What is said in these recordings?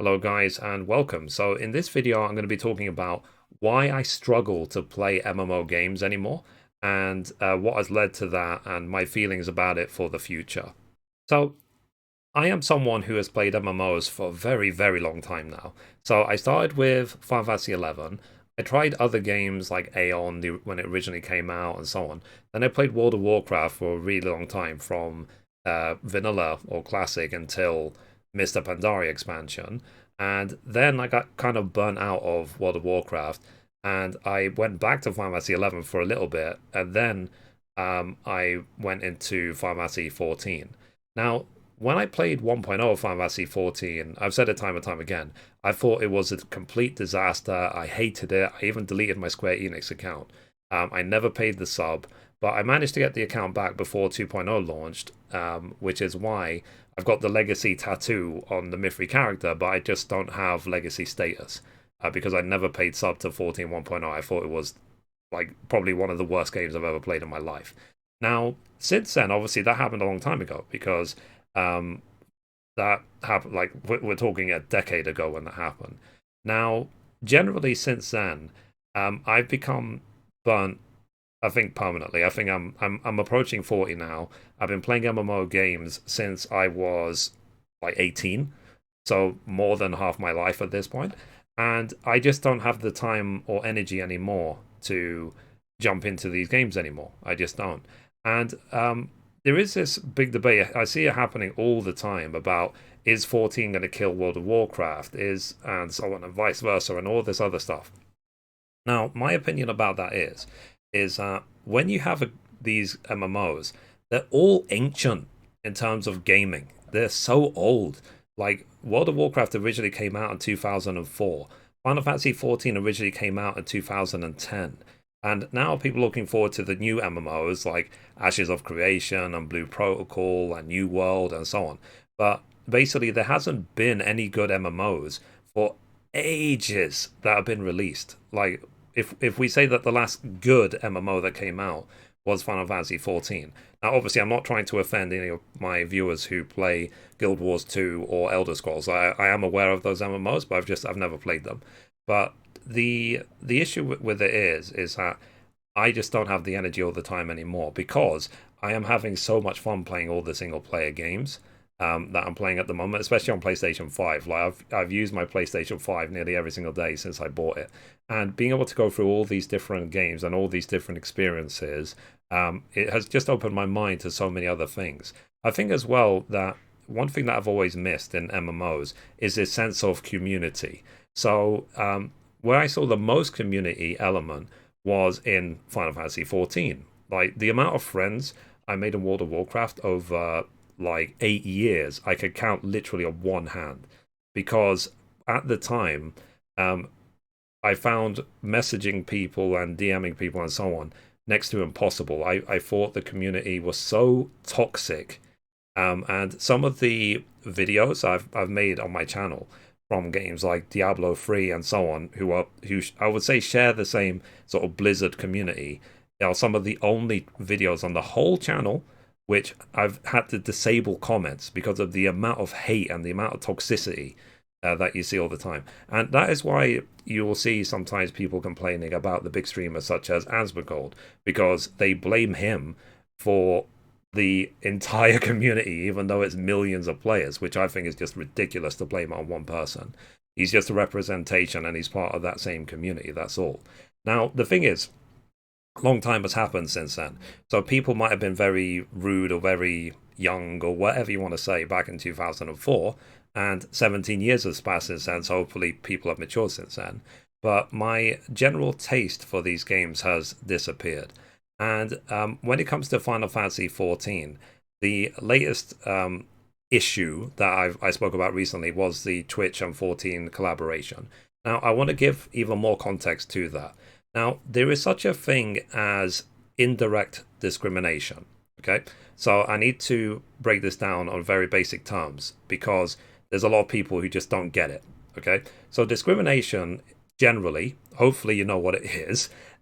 Hello guys and welcome. So in this video I'm going to be talking about why I struggle to play MMO games anymore and what has led to that and my feelings about it for the future. So I am someone who has played MMOs for a very long time now. So I started with Final Fantasy 11. I tried other games like Aeon when it originally came out and so on. Then I played World of Warcraft for a really long time from vanilla or classic until Mr. Pandaria expansion. And then I got kind of burnt out of World of Warcraft and I went back to Final Fantasy 11 for a little bit and then I went into Final Fantasy 14. Now, when I played 1.0 of Final Fantasy 14, I've said it time and time again, I thought it was a complete disaster. I hated it. I even deleted my Square Enix account. I never paid the sub, but I managed to get the account back before 2.0 launched, which is why I've got the legacy tattoo on the Mithrie character, but I just don't have legacy status because I never paid sub to 14 1.0. I thought it was like probably one of the worst games I've ever played in my life. Now, since then, obviously that happened a long time ago because um, that happened like we're talking a decade ago when that happened. Now, generally since then, I've become burnt. I think permanently. I think I'm approaching 40 now. I've been playing MMO games since I was like 18, so more than half my life at this point, and I just don't have the time or energy anymore to jump into these games anymore. I just don't. And there is this big debate. I see it happening all the time about is 14 going to kill World of Warcraft, is and so on and vice versa, and all this other stuff. Now, my opinion about that is that when you have these MMOs, they're all ancient in terms of gaming. They're so old. Like World of Warcraft originally came out in 2004. Final Fantasy 14 originally came out in 2010. And now people are looking forward to the new MMOs like Ashes of Creation and Blue Protocol and New World and so on. But basically, there hasn't been any good MMOs for ages that have been released. Like if we say that the last good MMO that came out was Final Fantasy 14. Now, obviously, I'm not trying to offend any of my viewers who play Guild Wars 2 or Elder Scrolls. I am aware of those MMOs, but I've never played them. But the issue with it is that I just don't have the energy all the time anymore because I am having so much fun playing all the single player games that I'm playing at the moment, especially on PlayStation 5. Like I've used my PlayStation 5 nearly every single day since I bought it, and being able to go through all these different games and all these different experiences, it has just opened my mind to so many other things. I think as well that one thing that I've always missed in MMOs is this sense of community. So where I saw the most community element was in Final Fantasy 14. Like the amount of friends I made in World of Warcraft over like 8 years, I could count literally on one hand. Because at the time, um, I found messaging people and DMing people and so on next to impossible. I thought the community was so toxic. And some of the videos I've made on my channel from games like Diablo 3 and so on, who I would say share the same sort of Blizzard community, are some of the only videos on the whole channel which I've had to disable comments because of the amount of hate and the amount of toxicity that you see all the time. And that is why you will see sometimes people complaining about the big streamers such as Asmongold, because they blame him for the entire community, even though it's millions of players, which I think is just ridiculous to blame it on one person. He's just a representation and he's part of that same community, that's all. Now, the thing is, a long time has happened since then. So people might have been very rude or very young or whatever you want to say back in 2004, and 17 years has passed since then, so hopefully people have matured since then. But my general taste for these games has disappeared. And when it comes to Final Fantasy 14, the latest issue that I spoke about recently was the Twitch and 14 collaboration. Now, I want to give even more context to that. Now, there is such a thing as indirect discrimination. Okay, so I need to break this down on very basic terms because there's a lot of people who just don't get it. Okay, so discrimination generally, hopefully you know what it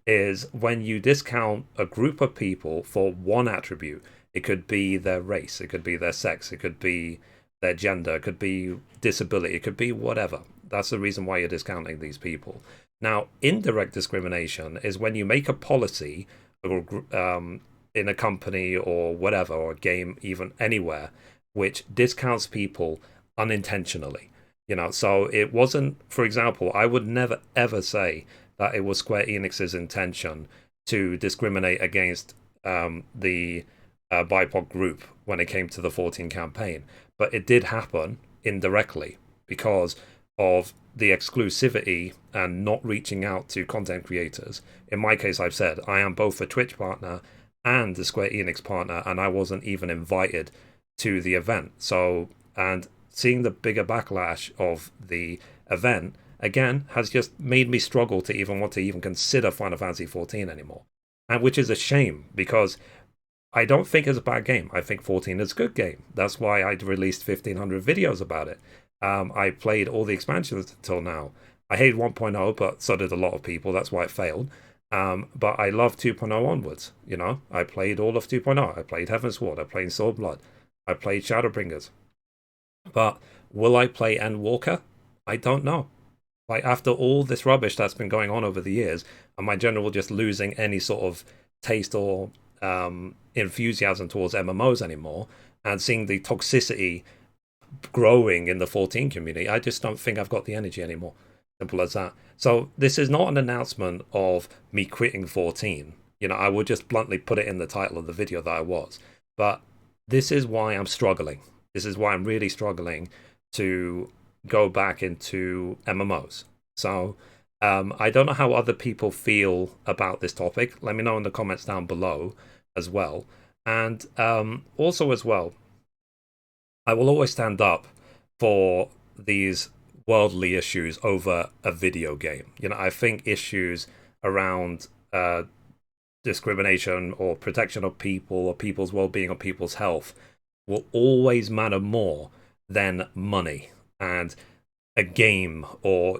is when you discount a group of people for one attribute. It could be their race, it could be their sex, it could be their gender, it could be disability, it could be whatever. That's the reason why you're discounting these people. Now, indirect discrimination is when you make a policy or in a company or whatever, or a game, even anywhere, which discounts people unintentionally. So it wasn't, for example, I would never ever say that it was Square Enix's intention to discriminate against the BIPOC group when it came to the 14 campaign. But it did happen indirectly because of the exclusivity and not reaching out to content creators. In my case, I've said I am both a Twitch partner and the Square Enix partner, and I wasn't even invited to the event. So, and seeing the bigger backlash of the event again has just made me struggle to even want to even consider Final Fantasy 14 anymore, and which is a shame because I don't think it's a bad game. I think 14 is a good game. That's why I released 1,500 videos about it. I played all the expansions until now. I hate 1.0, but so did a lot of people. That's why it failed. But I love 2.0 onwards. I played all of 2.0. I played Heavensward. I played Swordblood. I played Shadowbringers. But will I play Endwalker? I don't know. Like, after all this rubbish that's been going on over the years, am I general just losing any sort of taste or enthusiasm towards MMOs anymore, and seeing the toxicity growing in the 14 community, I just don't think I've got the energy anymore. Simple as that. So this is not an announcement of me quitting 14. I would just bluntly put it in the title of the video that I was. But this is why I'm struggling. This is why I'm really struggling to go back into MMOs. So I don't know how other people feel about this topic. Let me know in the comments down below as well. And also as well, I will always stand up for these worldly issues over a video game. I think issues around discrimination or protection of people or people's well-being or people's health will always matter more than money and a game, or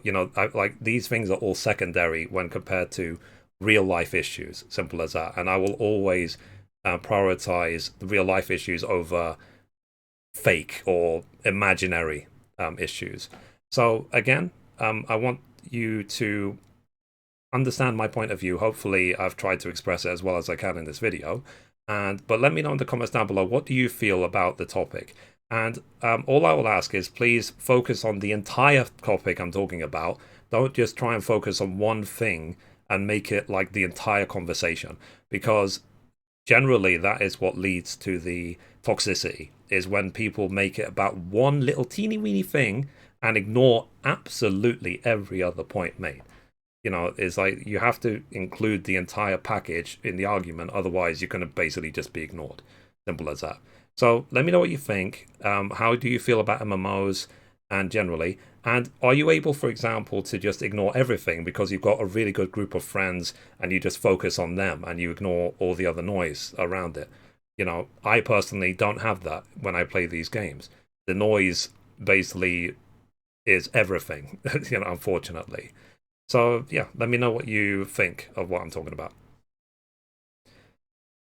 like, these things are all secondary when compared to real life issues. Simple as that. And I will always prioritize the real life issues over fake or imaginary issues. So again, I want you to understand my point of view. Hopefully I've tried to express it as well as I can in this video. But let me know in the comments down below, what do you feel about the topic? And all I will ask is, please focus on the entire topic I'm talking about. Don't just try and focus on one thing and make it like the entire conversation, because generally that is what leads to the toxicity, is when people make it about one little teeny weeny thing and ignore absolutely every other point made. It's like you have to include the entire package in the argument, otherwise you're going to basically just be ignored. Simple as that. So let me know what you think. How do you feel about MMOs and generally? And are you able, for example, to just ignore everything because you've got a really good group of friends and you just focus on them and you ignore all the other noise around it? I personally don't have that when I play these games. The noise basically is everything, unfortunately. So yeah, let me know what you think of what I'm talking about.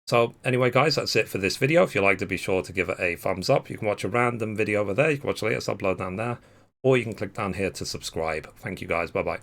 So anyway, guys, that's it for this video. If you liked it, be sure to give it a thumbs up. You can watch a random video over there. You can watch the latest upload down there, or you can click down here to subscribe. Thank you, guys. Bye-bye.